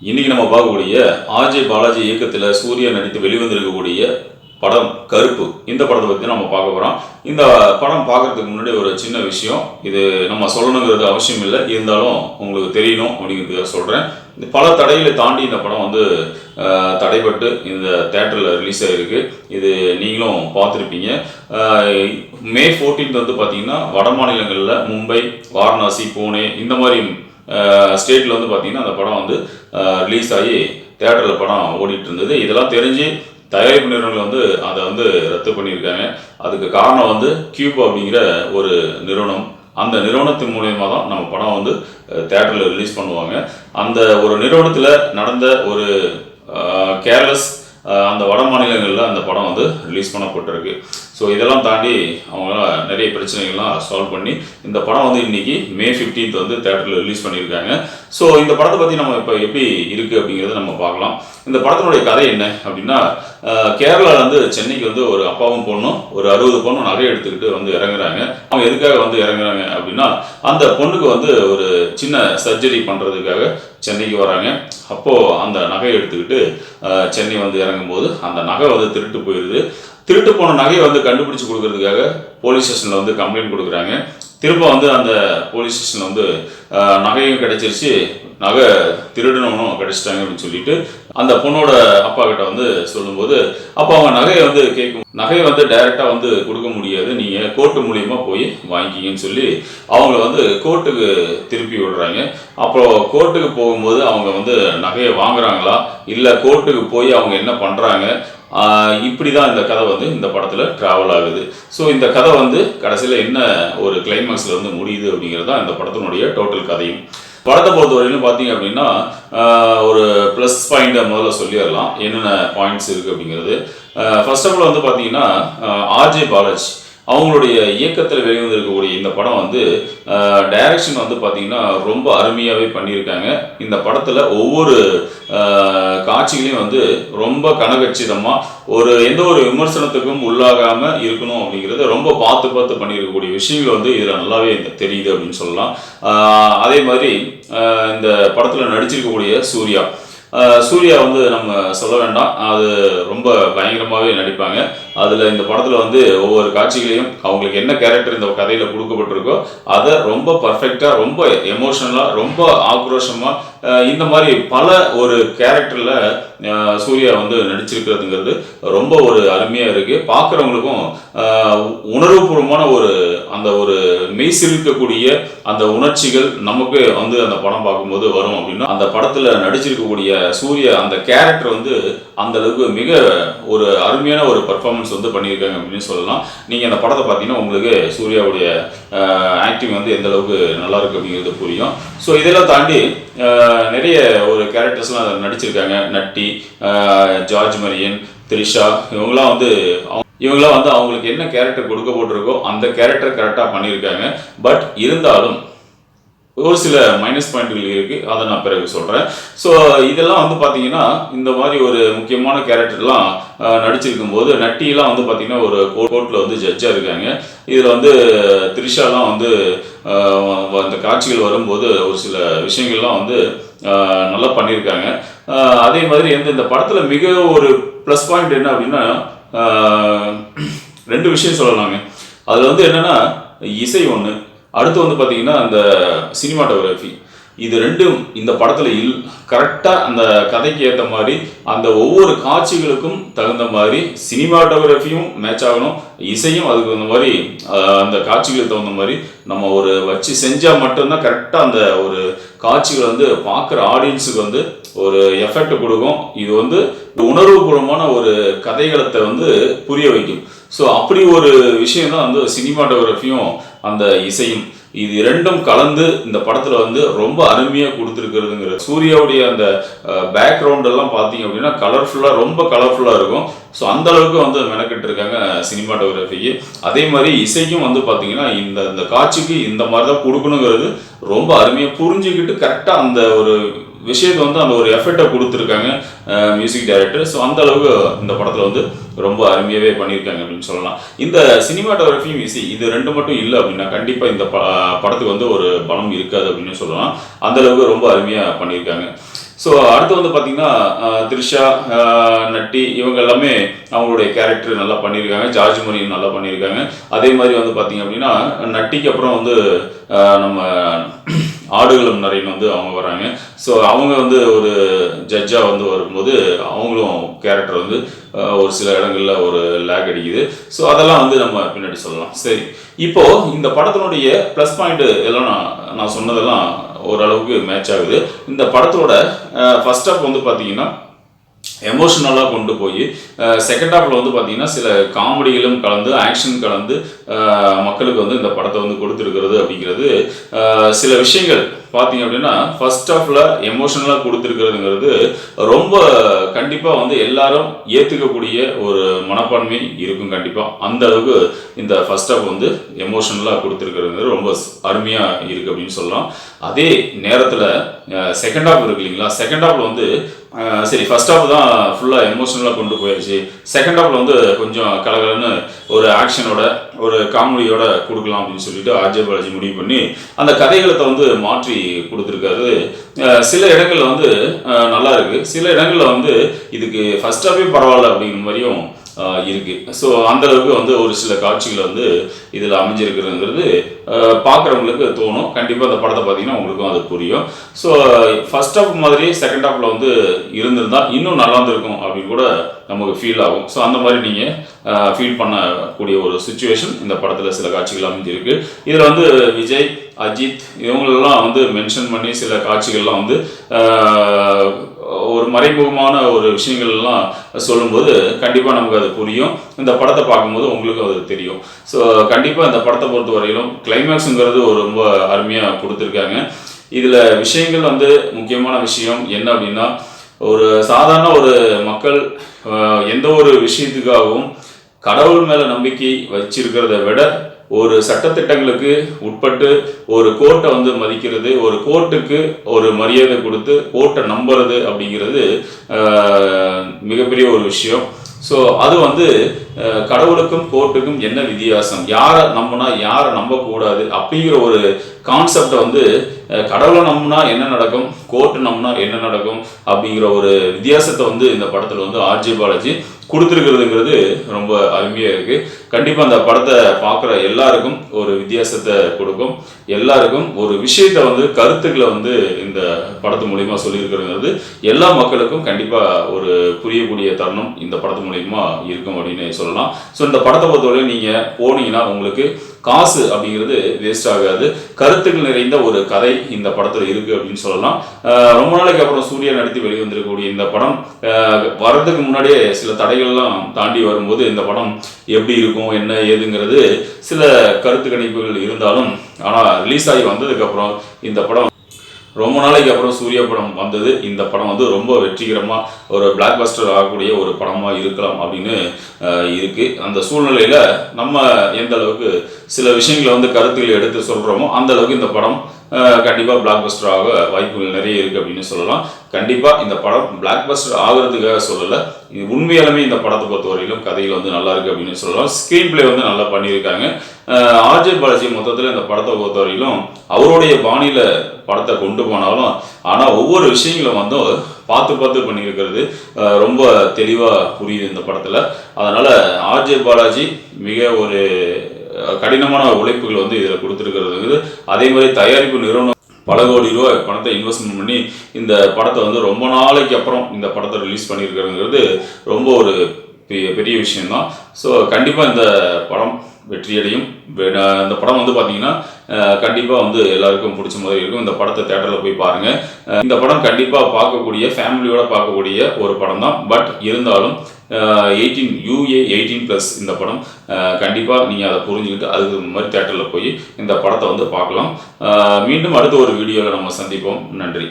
இன்னைக்கு நம்ம பார்க்கக்கூடிய ஆர்ஜே பாலாஜி இயக்கத்தில் சூர்யா நடித்து வெளிவந்திருக்கக்கூடிய படம் கருப்பு. இந்த படத்தை பற்றி நம்ம பார்க்க போகிறோம். இந்த படம் பார்க்கறதுக்கு முன்னாடி ஒரு சின்ன விஷயம், இது நம்ம சொல்லணுங்கிறது அவசியம் இல்லை, இருந்தாலும் உங்களுக்கு தெரியணும் அப்படிங்கிறதுக்காக சொல்கிறேன். இந்த பல தடைகளை தாண்டி இந்த படம் வந்து தடைப்பட்டு இந்த தேட்டரில் ரிலீஸ் ஆகிருக்கு. இது நீங்களும் பார்த்துருப்பீங்க. மே 14 வந்து பார்த்தீங்கன்னா வட மாநிலங்களில் மும்பை, வாரணாசி, புனே இந்த மாதிரி ஸ்டேட்டில் வந்து பார்த்தீங்கன்னா அந்த படம் வந்து ரிலீஸ் ஆகி தேட்டரில் படம் ஓடிட்டு இருந்தது. இதெல்லாம் தெரிஞ்சு தயாரிப்பு நிறுவனங்கள் வந்து அதை வந்து ரத்து பண்ணியிருக்காங்க. அதுக்கு காரணம் வந்து கியூப் அப்படிங்கிற ஒரு நிறுவனம். அந்த நிறுவனத்தின் மூலயமா தான் நம்ம படம் வந்து தேட்டரில் ரிலீஸ் பண்ணுவாங்க. அந்த ஒரு நிறுவனத்தில் நடந்த ஒரு கேர்லெஸ் அந்த வட மாநிலங்களில் அந்த படம் வந்து ரிலீஸ் பண்ணப்பட்டிருக்கு. ஸோ இதெல்லாம் தாண்டி அவங்களாம் நிறைய பிரச்சனைகள்லாம் சால்வ் பண்ணி இந்த படம் வந்து இன்னைக்கு மே 15 வந்து தேட்டரில் ரிலீஸ் பண்ணியிருக்காங்க. ஸோ இந்த படத்தை பற்றி நம்ம இப்போ எப்படி இருக்குது அப்படிங்கிறத நம்ம பார்க்கலாம். இந்த படத்தினுடைய கதை என்ன அப்படின்னா, கேரளாவில் வந்து சென்னைக்கு வந்து ஒரு அப்பாவும் பொண்ணும் ஒரு 60 பொண்ணும் நகை எடுத்துக்கிட்டு வந்து இறங்குறாங்க. அவங்க எதுக்காக வந்து இறங்குறாங்க அப்படின்னா, அந்த பொண்ணுக்கு வந்து ஒரு சின்ன சர்ஜரி பண்ணுறதுக்காக சென்னைக்கு வராங்க. அப்போது அந்த நகையை எடுத்துக்கிட்டு சென்னை வந்து இறங்கும்போது அந்த நகை வந்து திருட்டு போயிடுது. திருட்டு போன நகையை வந்து கண்டுபிடிச்சு கொடுக்கறதுக்காக போலீஸ் ஸ்டேஷனில் வந்து கம்ப்ளைண்ட் கொடுக்குறாங்க. திரும்ப வந்து அந்த போலீஸ் ஸ்டேஷனில் வந்து நகையும் கிடைச்சிருச்சு, நகை திருடணும் கிடைச்சிட்டாங்க அப்படின்னு சொல்லிட்டு அந்த பொண்ணோட அப்பா கிட்ட வந்து சொல்லும்போது, அப்போ அவங்க நகையை வந்து கேட்கும், நகையை வந்து டைரெக்டாக வந்து கொடுக்க முடியாது, நீங்கள் கோர்ட்டு மூலியமா போய் வாங்கிக்கிங்கன்னு சொல்லி அவங்கள வந்து கோர்ட்டுக்கு திருப்பி விடுறாங்க. அப்புறம் கோர்ட்டுக்கு போகும்போது அவங்க வந்து நகையை வாங்குறாங்களா இல்லை கோர்ட்டுக்கு போய் அவங்க என்ன பண்ணுறாங்க, இப்படி தான் இந்த கதை வந்து இந்த படத்தில் ட்ராவல் ஆகுது. ஸோ இந்த கதை வந்து கடைசியில் என்ன ஒரு கிளைமேக்ஸில் வந்து முடியுது அப்படிங்கிறது தான் இந்த படத்தினுடைய டோட்டல் கதையும். படத்தை பொறுத்த வரையிலும் பார்த்தீங்க அப்படின்னா ஒரு ப்ளஸ் பாயிண்ட்டை முதல்ல சொல்லிடலாம், என்னென்ன பாயிண்ட்ஸ் இருக்குது அப்படிங்கிறது. ஃபர்ஸ்ட் ஆஃப் ஆல் வந்து பார்த்தீங்கன்னா ஆர்ஜே பாலாஜி அவங்களுடைய இயக்கத்தில் வெளிவந்திருக்கக்கூடிய இந்த படம் வந்து டைரக்ஷன் வந்து பார்த்தீங்கன்னா ரொம்ப அருமையாகவே பண்ணியிருக்காங்க. இந்த படத்தில் ஒவ்வொரு காட்சிகளையும் வந்து ரொம்ப கனகச்சிதமாக எந்த ஒரு விமர்சனத்துக்கும் உள்ளாகாமல் இருக்கணும் அப்படிங்கிறத ரொம்ப பார்த்து பண்ணியிருக்கக்கூடிய விஷயங்கள் வந்து இதில் நல்லாவே தெரியுது அப்படின்னு சொல்லலாம். அதே மாதிரி இந்த படத்தில் நடிச்சிருக்கக்கூடிய சூர்யா வந்து நம்ம சொல்ல வேண்டாம், அது ரொம்ப பயங்கரமாகவே நடிப்பாங்க. அதில் இந்த படத்தில் வந்து ஒவ்வொரு காட்சிகளையும் அவங்களுக்கு என்ன கேரக்டர் இந்த கதையில் கொடுக்கப்பட்டிருக்கோ அதை ரொம்ப பர்ஃபெக்டாக, ரொம்ப எமோஷனலாக, ரொம்ப ஆக்ரோஷமாக இந்த மாதிரி பல ஒரு கேரக்டரில் சூர்யா வந்து நடிச்சிருக்கிறதுங்கிறது ரொம்ப ஒரு அருமையாக இருக்குது. பார்க்குறவங்களுக்கும் உணர்வுபூர்வமான அந்த ஒரு மெய்சிலிருக்கக்கூடிய அந்த உணர்ச்சிகள் நமக்கு வந்து அந்த படம் பார்க்கும்போது வரும். அப்படின்னா அந்த படத்தில் நடிச்சிருக்கக்கூடிய சூர்யா அந்த கேரக்டர் வந்து அந்த அளவுக்கு மிக ஒரு அருமையான ஒரு பர்ஃபார்மன்ஸ் வந்து பண்ணியிருக்காங்க அப்படின்னு சொல்லலாம். நீங்கள் அந்த படத்தை பார்த்தீங்கன்னா உங்களுக்கு சூர்யாவுடைய ஆக்டிங் வந்து எந்த அளவுக்கு நல்லா இருக்கு அப்படிங்கிறது புரியும். ஸோ இதெல்லாம் தாண்டி நிறைய ஒரு கேரக்டர்ஸ்லாம் அதில் நடிச்சிருக்காங்க. நட்டி, ஜார்ஜ் மரியன், த்ரிஷா, இவங்களாம் வந்து அவங்களுக்கு என்ன கேரக்டர் கொடுக்க போட்டிருக்கோ அந்த கேரக்டர் கரெக்டாக பண்ணியிருக்காங்க. பட் இருந்தாலும் ஒரு சில மைனஸ் பாயிண்ட்கள் இருக்குது, அதை நான் பிறகு சொல்கிறேன். ஸோ இதெல்லாம் வந்து பார்த்தீங்கன்னா இந்த மாதிரி ஒரு முக்கியமான கேரக்டர்லாம் நடிச்சிருக்கும் போது நட்டியெல்லாம் வந்து பார்த்தீங்கன்னா ஒரு கோர்ட்டில் வந்து ஜட்ஜாக இருக்காங்க. இதில் வந்து த்ரிஷாலாம் வந்து அந்த காட்சிகள் வரும்போது ஒரு சில விஷயங்கள்லாம் வந்து நல்லா பண்ணியிருக்காங்க. அதே மாதிரி இந்த படத்தில் மிக ஒரு ப்ளஸ் பாயிண்ட் என்ன அப்படின்னா 2 விஷயம் சொல்லலாங்க. அதில் வந்து என்னென்னா இசை ஒன்று, அடுத்து வந்து பார்த்தீங்கன்னா அந்த சினிமாட்டோகிராஃபி, இது ரெண்டும் இந்த படத்தில் கரெக்டாக அந்த கதைக்கு ஏற்ற மாதிரி அந்த ஒவ்வொரு காட்சிகளுக்கும் தகுந்த மாதிரி சினிமாட்டோகிராஃபியும் மேட்ச் ஆகணும், இசையும் அதுக்கு தகுந்த மாதிரி அந்த காட்சிகளுக்கு தகுந்த மாதிரி நம்ம ஒரு வச்சு செஞ்சால் மட்டும்தான் கரெக்டாக அந்த ஒரு காட்சிகள் வந்து பார்க்குற ஆடியன்ஸுக்கு வந்து ஒரு எஃபெக்ட் கொடுக்கும். இது வந்து உணர்வுபூர்வமான ஒரு கதைகளத்தை வந்து புரிய வைக்கும். ஸோ அப்படி ஒரு விஷயம் தான் வந்து சினிமாட்டோகிராஃபியும் அந்த இசையும், இது இரண்டும் கலந்து இந்த படத்தில் வந்து ரொம்ப அருமையாக கொடுத்துருக்கிறதுங்கிறது. சூர்யாவுடைய அந்த பேக்ரவுண்டெல்லாம் பார்த்தீங்க அப்படின்னா ரொம்ப கலர்ஃபுல்லாக இருக்கும். ஸோ அந்த அளவுக்கு வந்து மெனக்கிட்டு இருக்காங்க சினிமாட்டோகிராஃபிக்கு. அதே மாதிரி இசைக்கும் வந்து பார்த்தீங்கன்னா இந்த காட்சிக்கு இந்த மாதிரி தான் கொடுக்கணுங்கிறது ரொம்ப அருமையாக புரிஞ்சுக்கிட்டு கரெக்டாக அந்த ஒரு விஷயத்தை வந்து அந்த ஒரு எஃபெக்டை கொடுத்துருக்காங்க மியூசிக் டைரக்டர். ஸோ அந்த அளவுக்கு இந்த படத்தில் வந்து ரொம்ப அருமையாகவே பண்ணியிருக்காங்க அப்படின்னு சொல்லலாம். இந்த சினிமாட்டோகிராஃபி மியூசிக் இது ரெண்டு மட்டும் இல்லை அப்படின்னா கண்டிப்பாக இந்த படத்துக்கு வந்து ஒரு பலம் இருக்காது அப்படின்னு சொல்லலாம். அந்த அளவுக்கு ரொம்ப அருமையாக பண்ணியிருக்காங்க. ஸோ அடுத்து வந்து பார்த்தீங்கன்னா த்ரிஷா, நட்டி இவங்க எல்லாமே அவங்களுடைய கேரக்டர் நல்லா பண்ணியிருக்காங்க. ஜார்ஜ் மரியும் நல்லா பண்ணியிருக்காங்க. அதே மாதிரி வந்து பார்த்தீங்க அப்படின்னா நட்டிக்கு அப்புறம் வந்து நம்ம ஆடுகளம் நரேன் வந்து அவங்க வராங்க. ஸோ அவங்க வந்து ஒரு ஜட்ஜாக வந்து வரும்போது அவங்களும் கேரக்டர் வந்து ஒரு சில இடங்களில் ஒரு லேக் அடிக்குது. ஸோ அதெல்லாம் வந்து நம்ம பின்னாடி சொல்லலாம். சரி, இப்போது இந்த படத்தினுடைய ப்ளஸ் பாயிண்ட் எல்லாம் நான் சொன்னதெல்லாம் ஓரளவுக்கு மேட்ச் ஆகுது. இந்த படத்தோட ஃபர்ஸ்ட் ஹாஃப் வந்து பார்த்தீங்கன்னா எமோஷனலாக கொண்டு போய் செகண்ட் ஹாஃபில் வந்து பார்த்தீங்கன்னா சில காமெடிகளும் கலந்து ஆக்ஷன் கலந்து மக்களுக்கு வந்து இந்த படத்தை வந்து கொடுத்துருக்கிறது அப்படிங்கிறது சில விஷயங்கள் பார்த்தீங்க அப்படின்னா ஃபர்ஸ்ட் ஹாஃபில் எமோஷனலாக கொடுத்துருக்கிறதுங்கிறது ரொம்ப கண்டிப்பாக வந்து எல்லாரும் ஏற்றுக்கக்கூடிய ஒரு மனப்பான்மை இருக்கும் கண்டிப்பாக. அந்த அளவுக்கு இந்த ஃபர்ஸ்ட் ஹாஃப் வந்து எமோஷனலாக கொடுத்துருக்கிறது ரொம்ப அருமையாக இருக்குது அப்படின்னு சொல்லலாம். அதே நேரத்தில் செகண்ட் ஹாஃப் இருக்கு இல்லைங்களா, செகண்ட் ஹாஃபில் வந்து சரி ஃபர்ஸ்ட் ஹாஃப் தான் ஃபுல்லாக எமோஷனலாக கொண்டு போயாச்சு, செகண்ட் ஹாஃபில் வந்து கொஞ்சம் கலகலன்னு ஒரு ஆக்ஷனோட ஒரு காமெடியோட கொடுக்கலாம் அப்படின்னு சொல்லிட்டு ஆர்ஜே பாலாஜி முடிவு பண்ணி அந்த கதைகளத்தை வந்து மாற்றி கொடுத்துருக்காரு. சில இடங்கள்ல வந்து நல்லா இருக்கு, சில இடங்கள்ல வந்து இதுக்கு ஃபர்ஸ்ட் ஹாஃபே பரவாயில்ல அப்படிங்கிற மாதிரியும் இருக்கு. ஸோ அந்த அளவுக்கு வந்து ஒரு சில காட்சிகள் வந்து இதில் அமைஞ்சிருக்குங்கிறது பார்க்குறவங்களுக்கு தோணும். கண்டிப்பாக அந்த படத்தை பார்த்தீங்கன்னா உங்களுக்கும் அது புரியும். ஸோ ஃபர்ஸ்ட் ஹாஃப் மாதிரி செகண்ட் ஹாஃபில் வந்து இருந்திருந்தா இன்னும் நல்லா இருந்திருக்கும் அப்படின்னு கூட நமக்கு ஃபீல் ஆகும். ஸோ அந்த மாதிரி நீங்கள் ஃபீல் பண்ணக்கூடிய ஒரு சுச்சுவேஷன் இந்த படத்தில் சில காட்சிகள் அமைஞ்சிருக்கு. இதில் வந்து விஜய், அஜித் இவங்களெல்லாம் வந்து மென்ஷன் பண்ணி சில காட்சிகள்லாம் வந்து ஒரு மறைமுகமான ஒரு விஷயங்கள்லாம் சொல்லும்போது கண்டிப்பாக நமக்கு அது புரியும். இந்த படத்தை பார்க்கும்போது உங்களுக்கும் அது தெரியும். ஸோ கண்டிப்பாக இந்த படத்தை பொறுத்த வரையிலும் கிளைமேக்ஸுங்கிறது ஒரு ரொம்ப அருமையாக கொடுத்துருக்காங்க. இதில் விஷயங்கள் வந்து முக்கியமான விஷயம் என்ன அப்படின்னா, ஒரு சாதாரண ஒரு மக்கள் எந்த ஒரு விஷயத்துக்காகவும் கடவுள் மேலே நம்பிக்கை வச்சிருக்கிறத விட ஒரு சட்டத்திட்டங்களுக்கு உட்பட்டு ஒரு கோர்ட்டை வந்து மதிக்கிறது, ஒரு கோர்ட்டுக்கு ஒரு மரியாதை கொடுத்து கோர்ட்டை நம்புறது அப்படிங்கிறது மிகப்பெரிய ஒரு விஷயம். ஸோ அது வந்து கடவுளுக்கும் கோர்ட்டுக்கும் என்ன வித்தியாசம், யாரை நம்பினா யாரை நம்பக்கூடாது அப்படிங்கிற ஒரு கான்செப்டை வந்து கடவுளை நம்பினா என்ன நடக்கும், கோர்ட்டு நம்பினா என்ன நடக்கும் அப்படிங்கிற ஒரு வித்தியாசத்தை வந்து இந்த படத்தில் வந்து ஆர்ஜே பாலாஜி கொடுத்துருக்கிறதுங்கிறது ரொம்ப அருமையாக இருக்குது. கண்டிப்பாக அந்த படத்தை பார்க்குற எல்லாருக்கும் ஒரு வித்தியாசத்தை கொடுக்கும், எல்லாருக்கும் ஒரு விஷயத்தை வந்து கருத்துக்களை வந்து இந்த படத்து மூலிமா சொல்லியிருக்கிறதுங்கிறது எல்லா மக்களுக்கும் கண்டிப்பாக ஒரு புரியக்கூடிய தருணம் இந்த படத்து மூலிமா இருக்கும் அப்படின்னு சொல்லலாம். ஸோ இந்த படத்தை பொறுத்தவரை நீங்கள் போனீங்கன்னா உங்களுக்கு காசு அப்படிங்கிறது வேஸ்ட் ஆகாது. கருத்துக்கள் நிறைந்த ஒரு கதை இந்த படத்தில் இருக்குது அப்படின்னு சொல்லலாம். ரொம்ப நாளைக்கு அப்புறம் சூர்யா நடித்து வெளிவந்திருக்கக்கூடிய இந்த படம் வர்றதுக்கு முன்னாடியே சில தடைகள்லாம் தாண்டி வரும்போது இந்த படம் எப்படி இருக்கும் என்ன ஏதுங்கிறது சில கருத்து கணிப்புகள் இருந்தாலும், ஆனால் ரிலீஸ் ஆகி வந்ததுக்கப்புறம் இந்த படம் ரொம்ப நாளைக்கு அப்புறம் சூர்யா படம் வந்தது. இந்த படம் வந்து ரொம்ப வெற்றிகரமாக ஒரு பிளாக் பஸ்டர் ஆகக்கூடிய ஒரு படமாக இருக்கலாம் அப்படின்னு இருக்குது. அந்த சூழ்நிலையில் நம்ம எந்த அளவுக்கு சில விஷயங்களை வந்து கருத்துக்களை எடுத்து சொல்கிறோமோ அந்த அளவுக்கு இந்த படம் கண்டிப்பாக பிளாக் பஸ்டர் ஆக வாய்ப்புகள் நிறைய இருக்குது அப்படின்னு சொல்லலாம். கண்டிப்பாக இந்த படம் பிளாக் பஸ்டர் ஆகிறதுக்காக சொல்லலை, உண்மையாலுமே இந்த படத்தை பொறுத்த வரையிலும் கதையில் வந்து நல்லா இருக்குது அப்படின்னு சொல்லலாம். ஸ்க்ரீன் பிளே வந்து நல்லா பண்ணியிருக்காங்க. ஆர்ஜே பாலாஜி மொத்தத்தில் இந்த படத்தை பொறுத்த வரையிலும் அவருடைய பாணியில் படத்தை கொண்டு போனாலும், ஆனால் ஒவ்வொரு விஷயங்களும் வந்து பார்த்து பண்ணியிருக்கிறது ரொம்ப தெளிவாக புரியுது இந்த படத்தில். அதனால் ஆர்ஜே பாலாஜி மிக ஒரு கடினமான உழைப்புகள் வந்து இதில் கொடுத்துருக்கிறது. அதே மாதிரி தயாரிப்பு நிறுவனம் பல கோடி ரூபாய் பணத்தை இன்வெஸ்ட்மெண்ட் பண்ணி இந்த படத்தை வந்து ரொம்ப நாளைக்கு அப்புறம் இந்த படத்தை ரிலீஸ் பண்ணியிருக்கிறதுங்கிறது ரொம்ப ஒரு பெரிய விஷயம்தான். ஸோ கண்டிப்பாக இந்த படம் வெற்றியடையும். இந்த படம் வந்து பார்த்தீங்கன்னா கண்டிப்பாக வந்து எல்லாருக்கும் பிடிச்ச மாதிரி இருக்கும். இந்த படத்தை தேட்டரில் போய் பாருங்கள். இந்த படம் கண்டிப்பாக பார்க்கக்கூடிய ஃபேமிலியோட பார்க்கக்கூடிய ஒரு படம் தான். பட் இருந்தாலும் 18+ இந்த படம் கண்டிப்பாக நீங்கள் அதை புரிஞ்சுக்கிட்டு அதுக்கு மாதிரி தேட்டரில் போய் இந்த படத்தை வந்து பார்க்கலாம். மீண்டும் அடுத்த ஒரு வீடியோவில் நம்ம சந்திப்போம். நன்றி.